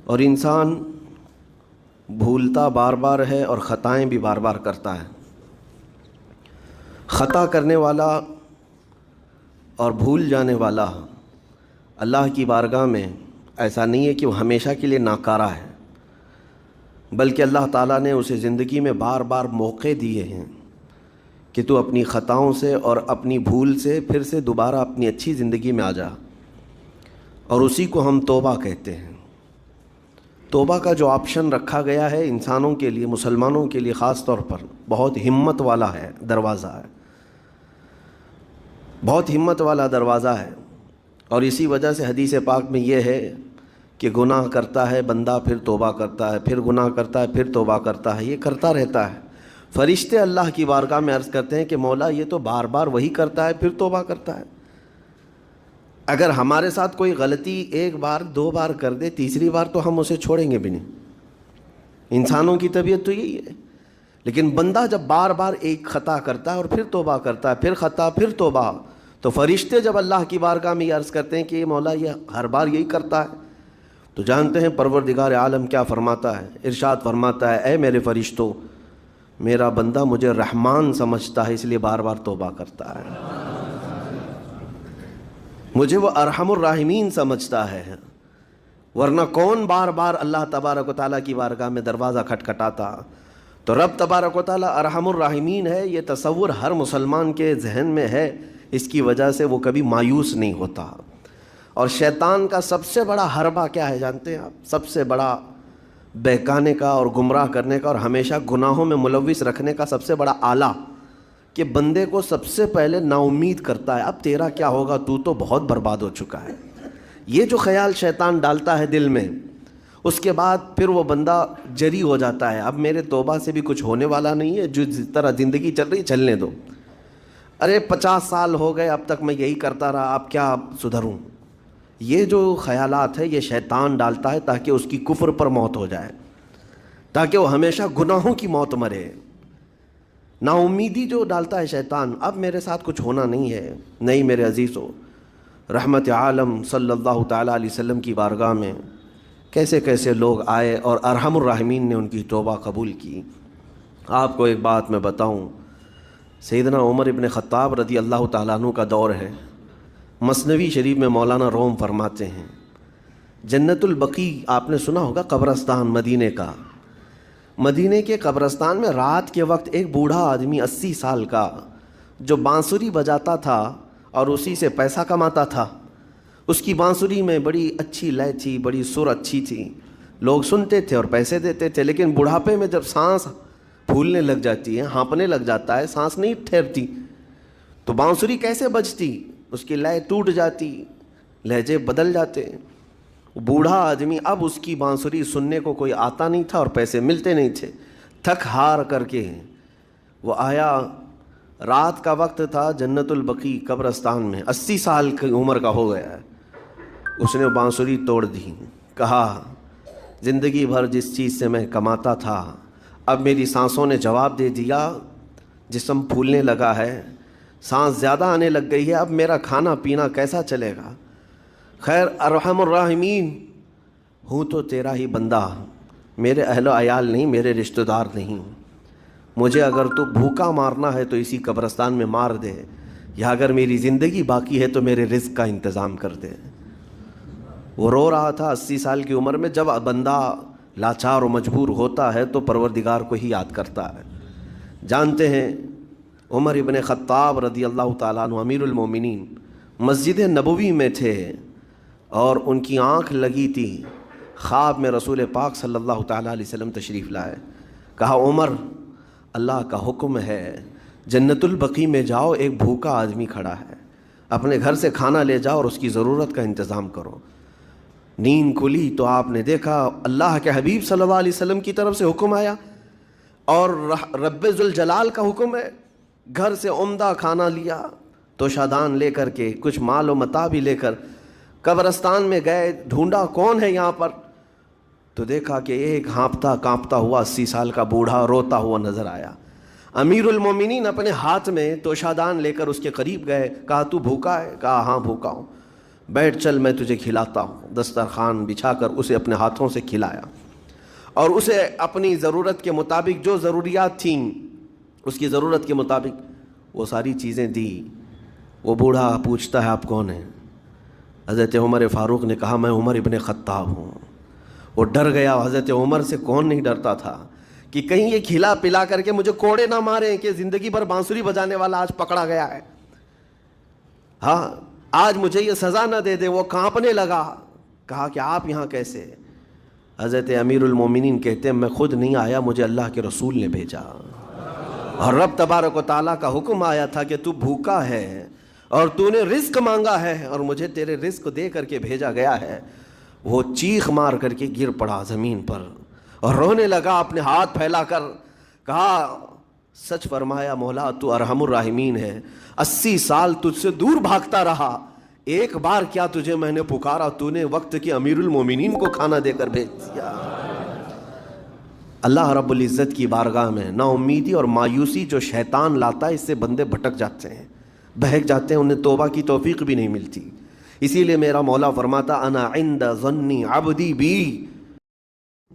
اور انسان بھولتا بار بار ہے اور خطائیں بھی بار بار کرتا ہے۔ خطا کرنے والا اور بھول جانے والا اللہ کی بارگاہ میں ایسا نہیں ہے کہ وہ ہمیشہ کے لیے ناکارہ ہے، بلکہ اللہ تعالیٰ نے اسے زندگی میں بار بار موقع دیے ہیں کہ تو اپنی خطاؤں سے اور اپنی بھول سے پھر سے دوبارہ اپنی اچھی زندگی میں آ جا، اور اسی کو ہم توبہ کہتے ہیں۔ توبہ کا جو آپشن رکھا گیا ہے انسانوں کے لیے، مسلمانوں کے لیے خاص طور پر، بہت ہمت والا ہے، دروازہ ہے، بہت ہمت والا دروازہ ہے۔ اور اسی وجہ سے حدیث پاک میں یہ ہے کہ گناہ کرتا ہے بندہ، پھر توبہ کرتا ہے، پھر گناہ کرتا ہے، پھر توبہ کرتا ہے، یہ کرتا رہتا ہے۔ فرشتے اللہ کی بارگاہ میں عرض کرتے ہیں کہ مولا یہ تو بار بار وہی کرتا ہے، پھر توبہ کرتا ہے۔ اگر ہمارے ساتھ کوئی غلطی ایک بار دو بار کر دے، تیسری بار تو ہم اسے چھوڑیں گے بھی نہیں۔ انسانوں کی طبیعت تو یہی ہے، لیکن بندہ جب بار بار ایک خطا کرتا ہے اور پھر توبہ کرتا ہے، پھر خطا پھر توبہ، تو فرشتے جب اللہ کی بارگاہ میں یہ عرض کرتے ہیں کہ یہ مولا یہ ہر بار یہی کرتا ہے، تو جانتے ہیں پروردگار عالم کیا فرماتا ہے، ارشاد فرماتا ہے اے میرے فرشتوں، میرا بندہ مجھے رحمان سمجھتا ہے اس لیے بار بار توبہ کرتا ہے، مجھے وہ ارحم الراحمین سمجھتا ہے، ورنہ کون بار بار اللہ تبارک و تعالیٰ کی بارگاہ میں دروازہ کھٹکھٹاتا۔ تو رب تبارک و تعالیٰ ارحم الراحمین ہے، یہ تصور ہر مسلمان کے ذہن میں ہے، اس کی وجہ سے وہ کبھی مایوس نہیں ہوتا۔ اور شیطان کا سب سے بڑا حربہ کیا ہے جانتے ہیں آپ؟ سب سے بڑا بہکانے کا اور گمراہ کرنے کا اور ہمیشہ گناہوں میں ملوث رکھنے کا سب سے بڑا آلہ، کہ بندے کو سب سے پہلے نا امید کرتا ہے، اب تیرا کیا ہوگا، تو بہت برباد ہو چکا ہے۔ یہ جو خیال شیطان ڈالتا ہے دل میں، اس کے بعد پھر وہ بندہ جری ہو جاتا ہے، اب میرے توبہ سے بھی کچھ ہونے والا نہیں ہے، جو جس طرح زندگی چل رہی چلنے دو، ارے 50 سال ہو گئے اب تک میں یہی کرتا رہا، اب کیا سدھروں۔ یہ جو خیالات ہے یہ شیطان ڈالتا ہے تاکہ اس کی کفر پر موت ہو جائے، تاکہ وہ ہمیشہ گناہوں کی موت مرے۔ نا امیدی جو ڈالتا ہے شیطان، اب میرے ساتھ کچھ ہونا نہیں ہے۔ نہیں میرے عزیزو، رحمت عالم صلی اللہ تعالیٰ علیہ وسلم کی بارگاہ میں کیسے کیسے لوگ آئے اور ارحم الراحمین نے ان کی توبہ قبول کی۔ آپ کو ایک بات میں بتاؤں، سیدنا عمر ابن خطاب رضی اللہ تعالیٰ عنہ کا دور ہے، مثنوی شریف میں مولانا روم فرماتے ہیں، جنت البقیع آپ نے سنا ہوگا، قبرستان مدینے کا، مدینے کے قبرستان میں رات کے وقت ایک بوڑھا آدمی 80 سال کا جو بانسری بجاتا تھا اور اسی سے پیسہ کماتا تھا، اس کی بانسری میں بڑی اچھی لے تھی، بڑی سر اچھی تھی، لوگ سنتے تھے اور پیسے دیتے تھے، لیکن بڑھاپے میں جب سانس پھولنے لگ جاتی ہے، ہانپنے لگ جاتا ہے، سانس نہیں ٹھہرتی، تو بانسری کیسے بجتی، اس کی لے ٹوٹ جاتی، لہجے بدل جاتے۔ بوڑھا آدمی، اب اس کی بانسری سننے کو کوئی آتا نہیں تھا اور پیسے ملتے نہیں تھے، تھک ہار کر کے وہ آیا، رات کا وقت تھا، جنت البقیع قبرستان میں، 80 سال کی عمر کا ہو گیا ہے، اس نے بانسری توڑ دی، کہا زندگی بھر جس چیز سے میں کماتا تھا اب میری سانسوں نے جواب دے دیا، جسم پھولنے لگا ہے، سانس زیادہ آنے لگ گئی ہے، اب میرا کھانا پینا کیسا چلے گا؟ خیر ارحم الراحمین ہوں تو تیرا ہی بندہ، میرے اہل و عیال نہیں، میرے رشتہ دار نہیں، مجھے اگر تو بھوکا مارنا ہے تو اسی قبرستان میں مار دے، یا اگر میری زندگی باقی ہے تو میرے رزق کا انتظام کر دے۔ وہ رو رہا تھا 80 سال کی عمر میں۔ جب بندہ لاچار و مجبور ہوتا ہے تو پروردگار کو ہی یاد کرتا ہے۔ جانتے ہیں عمر ابن خطاب رضی اللہ تعالیٰ عنہ امیر المومنین مسجد نبوی میں تھے اور ان کی آنکھ لگی تھی، خواب میں رسول پاک صلی اللہ تعالیٰ علیہ وسلم تشریف لائے، کہا عمر اللہ کا حکم ہے جنت البقیع میں جاؤ، ایک بھوکا آدمی کھڑا ہے، اپنے گھر سے کھانا لے جاؤ اور اس کی ضرورت کا انتظام کرو۔ نیند کھلی تو آپ نے دیکھا اللہ کے حبیب صلی اللہ علیہ وسلم کی طرف سے حکم آیا اور رب ذوالجلال کا حکم ہے، گھر سے عمدہ کھانا لیا، توشادان لے کر کے، کچھ مال و متاع بھی لے کر قبرستان میں گئے، ڈھونڈا کون ہے یہاں پر، تو دیکھا کہ ایک ہانپتا کانپتا ہوا 80 سال کا بوڑھا روتا ہوا نظر آیا۔ امیر المومنین اپنے ہاتھ میں توشادان لے کر اس کے قریب گئے، کہا تو بھوکا ہے؟ کہا ہاں بھوکا ہوں۔ بیٹھ چل میں تجھے کھلاتا ہوں. دسترخوان بچھا کر اسے اپنے ہاتھوں سے کھلایا اور اسے اپنی ضرورت کے مطابق جو ضروریات تھیں اس کی ضرورت کے مطابق وہ ساری چیزیں دی. وہ بوڑھا پوچھتا ہے آپ کون ہیں؟ حضرت عمر فاروق نے کہا میں عمر ابن خطاب ہوں. وہ ڈر گیا. حضرت عمر سے کون نہیں ڈرتا تھا کہ کہیں یہ کھلا پلا کر کے مجھے کوڑے نہ ماریں کہ زندگی بھر بانسری بجانے والا آج پکڑا گیا ہے, ہاں آج مجھے یہ سزا نہ دے دے. وہ کانپنے لگا. کہا کہ آپ یہاں کیسے؟ حضرت امیر المومنین کہتے ہیں میں خود نہیں آیا, مجھے اللہ کے رسول نے بھیجا, اور رب تبارک و تعالیٰ کا حکم آیا تھا کہ تو بھوکا ہے اور تو نے رزق مانگا ہے اور مجھے تیرے رزق دے کر کے بھیجا گیا ہے. وہ چیخ مار کر کے گر پڑا زمین پر اور رونے لگا اپنے ہاتھ پھیلا کر. کہا سچ فرمایا مولا تو ارحم الراحمین ہے. 80 سال تجھ سے دور بھاگتا رہا, ایک بار کیا تجھے میں نے پکارا, تو نے وقت کے امیر المومنین کو کھانا دے کر بھیج دیا. اللہ رب العزت کی بارگاہ میں نا امیدی اور مایوسی جو شیطان لاتا ہے اس سے بندے بھٹک جاتے ہیں, بہک جاتے ہیں, انہیں توبہ کی توفیق بھی نہیں ملتی. اسی لیے میرا مولا فرماتا انا عند ظن عبدی بی,